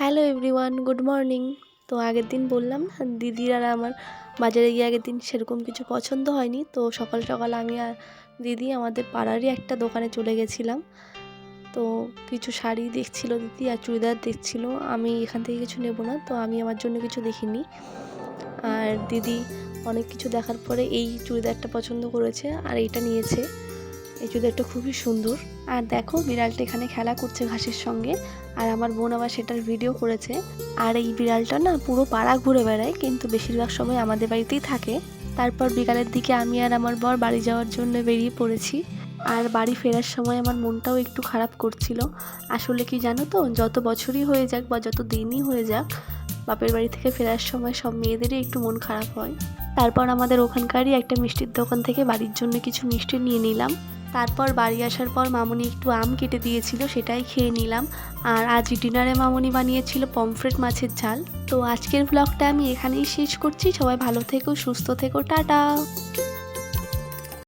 Hello everyone, good morning. তো আগের দিন বললাম না, দিদির আর আমার বাজারে গিয়ে আগের দিন সেরকম কিছু পছন্দ হয়নি। তো সকাল সকাল আমি আর দিদি আমাদের পাড়ারই একটা দোকানে চলে গেছিলাম। তো কিছু শাড়ি দেখছিল দিদি আর চুড়িদার দেখছিল। আমি এখান থেকে কিছু নেব না, তো আমি আমার জন্য কিছু দেখিনি। আর দিদি অনেক কিছু দেখার পরে এই চুড়িদারটা পছন্দ করেছে আর এইটা নিয়েছে। এই চুড়িদারটা খুবই সুন্দর। আর দেখো, বিড়ালটা এখানে খেলা করছে ঘাসের সঙ্গে, আর আমার বোন আবার সেটার ভিডিও করেছে। আর এই বিড়ালটা না পুরো পাড়া ঘুরে বেড়ায়, কিন্তু বেশিরভাগ সময় আমাদের বাড়িতেই থাকে। তারপর বিকালের দিকে আমি আর আমার বর বাড়ি যাওয়ার জন্য বেরিয়ে পড়েছি। আর বাড়ি ফেরার সময় আমার মনটাও একটু খারাপ করছিল। আসলে কি জানো তো, যত বছরই হয়ে যাক বা যত দিনই হয়ে যাক, বাপের বাড়ি থেকে ফেরার সময় সব মেয়েদেরই একটু মন খারাপ হয়। তারপর আমাদের ওখানকারই একটা মিষ্টির দোকান থেকে বাড়ির জন্য কিছু মিষ্টি নিয়ে নিলাম। তারপর বাড়ি আসার পর মামনি একটু আম কেটে দিয়েছিল, সেটাই খেয়ে নিলাম। আর আজ ডিনারে মামনি বানিয়েছিল পমফ্রেট মাছের ঝাল। তো আজকের ব্লগটা আমি এখানেই শেষ করছি। সবাই ভালো থেকো, সুস্থ থেকো, টাটা।